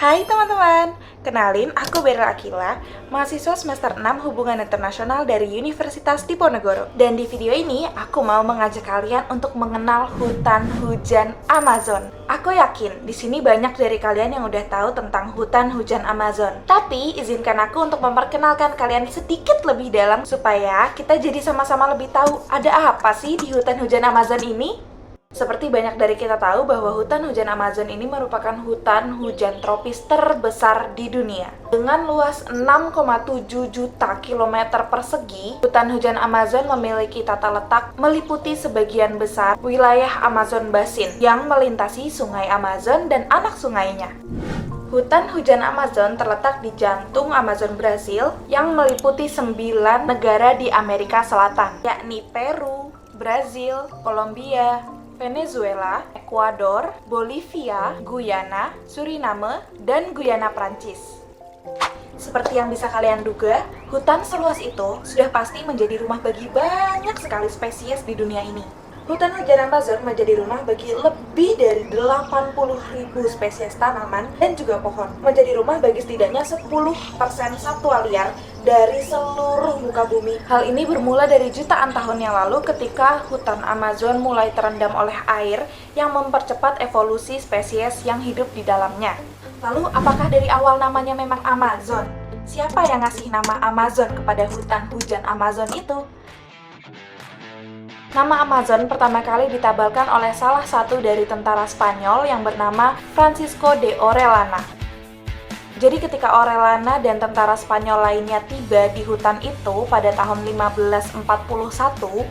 Hai teman-teman, kenalin aku Beryl Akila, mahasiswa semester 6 Hubungan Internasional dari Universitas Diponegoro. Dan di video ini, aku mau mengajak kalian untuk mengenal hutan hujan Amazon. Aku yakin di sini banyak dari kalian yang udah tahu tentang hutan hujan Amazon. Tapi izinkan aku untuk memperkenalkan kalian sedikit lebih dalam supaya kita jadi sama-sama lebih tahu ada apa sih di hutan hujan Amazon ini. Seperti banyak dari kita tahu bahwa hutan hujan Amazon ini merupakan hutan hujan tropis terbesar di dunia. Dengan luas 6,7 juta kilometer persegi, hutan hujan Amazon memiliki tata letak meliputi sebagian besar wilayah Amazon Basin yang melintasi sungai Amazon dan anak sungainya. Hutan hujan Amazon terletak di jantung Amazon Brasil yang meliputi 9 negara di Amerika Selatan, yakni Peru, Brazil, Kolombia, Venezuela, Ekuador, Bolivia, Guyana, Suriname, dan Guyana Prancis. Seperti yang bisa kalian duga, hutan seluas itu sudah pasti menjadi rumah bagi banyak sekali spesies di dunia ini. Hutan hujan Amazon menjadi rumah bagi lebih dari 80.000 spesies tanaman dan juga pohon. Menjadi rumah bagi setidaknya 10% satwa liar dari seluruh muka bumi. Hal ini bermula dari jutaan tahun yang lalu ketika hutan Amazon mulai terendam oleh air yang mempercepat evolusi spesies yang hidup di dalamnya. Lalu, apakah dari awal namanya memang Amazon? Siapa yang ngasih nama Amazon kepada hutan hujan Amazon itu? Nama Amazon pertama kali ditabalkan oleh salah satu dari tentara Spanyol yang bernama Francisco de Orellana. Jadi ketika Orellana dan tentara Spanyol lainnya tiba di hutan itu pada tahun 1541,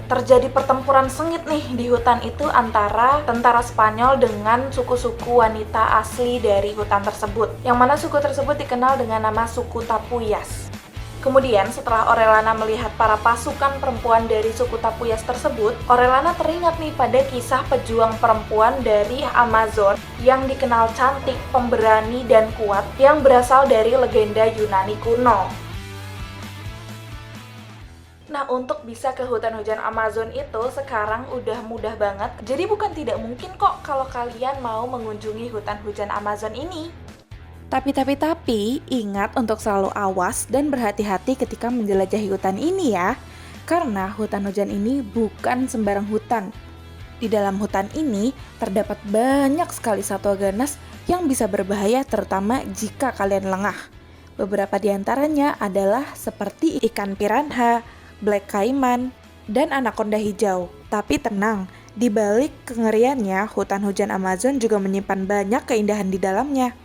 terjadi pertempuran sengit nih di hutan itu antara tentara Spanyol dengan suku-suku wanita asli dari hutan tersebut, yang mana suku tersebut dikenal dengan nama suku Tapuyas. Kemudian setelah Orellana melihat para pasukan perempuan dari suku Tapuyas tersebut, Orellana teringat nih pada kisah pejuang perempuan dari Amazon yang dikenal cantik, pemberani, dan kuat yang berasal dari legenda Yunani kuno. Nah, untuk bisa ke hutan hujan Amazon itu sekarang udah mudah banget. Jadi bukan tidak mungkin kok kalau kalian mau mengunjungi hutan hujan Amazon ini. Tapi, ingat untuk selalu awas dan berhati-hati ketika menjelajahi hutan ini ya. Karena hutan hujan ini bukan sembarang hutan. Di dalam hutan ini terdapat banyak sekali satwa ganas yang bisa berbahaya terutama jika kalian lengah. Beberapa di antaranya adalah seperti ikan piranha, black caiman, dan anaconda hijau. Tapi tenang, di balik kengeriannya, hutan hujan Amazon juga menyimpan banyak keindahan di dalamnya.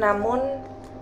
Namun,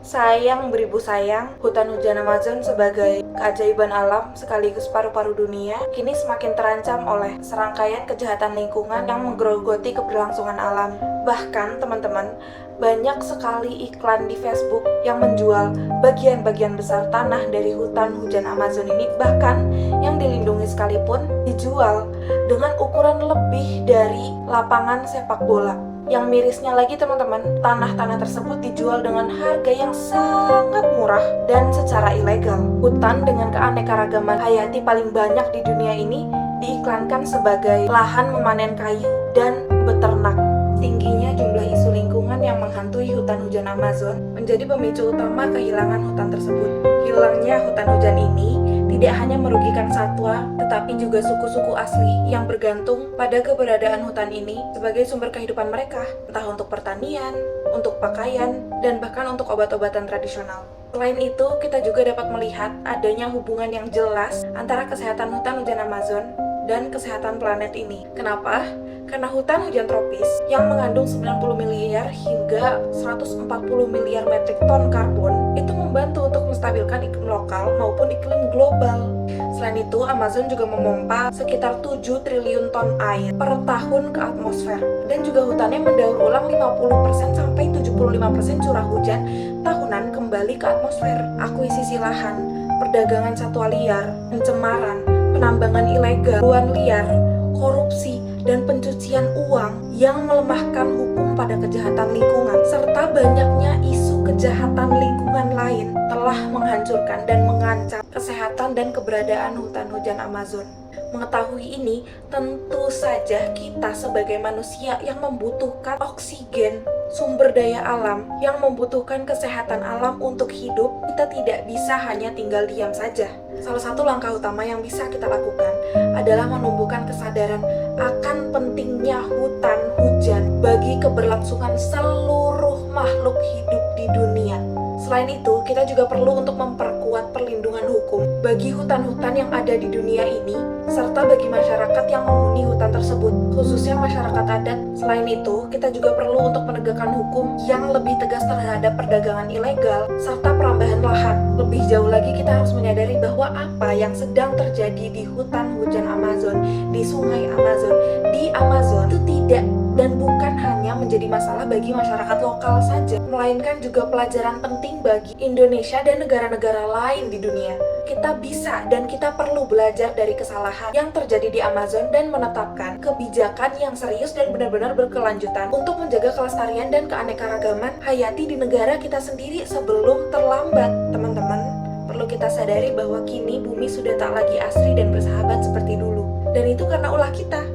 sayang beribu sayang, hutan hujan Amazon sebagai keajaiban alam sekaligus paru-paru dunia kini semakin terancam oleh serangkaian kejahatan lingkungan yang menggerogoti keberlangsungan alam. Bahkan, teman-teman, banyak sekali iklan di Facebook yang menjual bagian-bagian besar tanah dari hutan hujan Amazon ini, bahkan yang dilindungi sekalipun dijual dengan ukuran lebih dari lapangan sepak bola. Yang mirisnya lagi teman-teman, tanah-tanah tersebut dijual dengan harga yang sangat murah dan secara ilegal. Hutan dengan keanekaragaman hayati paling banyak di dunia ini diiklankan sebagai lahan memanen kayu dan beternak. Tingginya jumlah isu lingkungan yang menghantui hutan hujan Amazon menjadi pemicu utama kehilangan hutan tersebut. Hilangnya hutan hujan ini tidak hanya merugikan satwa, tetapi juga suku-suku asli yang bergantung pada keberadaan hutan ini sebagai sumber kehidupan mereka, entah untuk pertanian, untuk pakaian, dan bahkan untuk obat-obatan tradisional. Selain itu, kita juga dapat melihat adanya hubungan yang jelas antara kesehatan hutan hujan Amazon dan kesehatan planet ini. Kenapa? Karena hutan hujan tropis yang mengandung 90 miliar hingga 140 miliar metrik ton karbon itu membantu untuk menstabilkan iklim lokal maupun iklim global. Selain itu, Amazon juga memompa sekitar 7 triliun ton air per tahun ke atmosfer, dan juga hutannya mendaur ulang 50% sampai 75% curah hujan tahunan kembali ke atmosfer. Akuisisi lahan, perdagangan satwa liar, pencemaran, penambangan ilegal, buruan liar, korupsi, dan pencucian uang yang melemahkan hukum pada kejahatan lingkungan, serta banyaknya isu kejahatan lingkungan lain telah menghancurkan dan mengancam kesehatan dan keberadaan hutan hujan Amazon. Mengetahui ini, tentu saja kita sebagai manusia yang membutuhkan oksigen, sumber daya alam, yang membutuhkan kesehatan alam untuk hidup, kita tidak bisa hanya tinggal diam saja. Salah satu langkah utama yang bisa kita lakukan adalah menumbuhkan kesadaran akan pentingnya hutan hujan bagi keberlangsungan seluruh makhluk hidup di dunia. Selain itu, kita juga perlu untuk memperkuat perlindungan hukum bagi hutan-hutan yang ada di dunia ini, serta bagi masyarakat yang menghuni hutan tersebut, khususnya masyarakat adat. Selain itu, kita juga perlu untuk menegakkan hukum yang lebih tegas terhadap perdagangan ilegal, serta perambahan lahan. Lebih jauh lagi, kita harus menyadari bahwa apa yang sedang terjadi di hutan hujan Amazon, di sungai Amazon, di Amazon, itu tidak dan bukan hanya menjadi masalah bagi masyarakat lokal saja, melainkan juga pelajaran penting bagi Indonesia dan negara-negara lain di dunia. Kita bisa dan kita perlu belajar dari kesalahan yang terjadi di Amazon dan menetapkan kebijakan yang serius dan benar-benar berkelanjutan untuk menjaga kelestarian dan keanekaragaman hayati di negara kita sendiri sebelum terlambat. Teman-teman, perlu kita sadari bahwa kini bumi sudah tak lagi asri dan bersahabat seperti dulu. Dan itu karena ulah kita.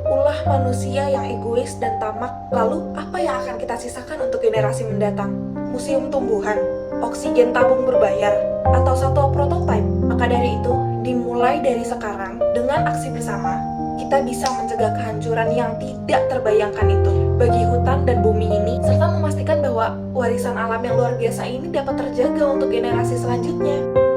Ulah manusia yang egois dan tamak. Lalu, apa yang akan kita sisakan untuk generasi mendatang? Museum tumbuhan, oksigen tabung berbayar, atau satu prototipe? Maka dari itu, dimulai dari sekarang, dengan aksi bersama, kita bisa mencegah kehancuran yang tidak terbayangkan itu bagi hutan dan bumi ini, serta memastikan bahwa warisan alam yang luar biasa ini dapat terjaga untuk generasi selanjutnya.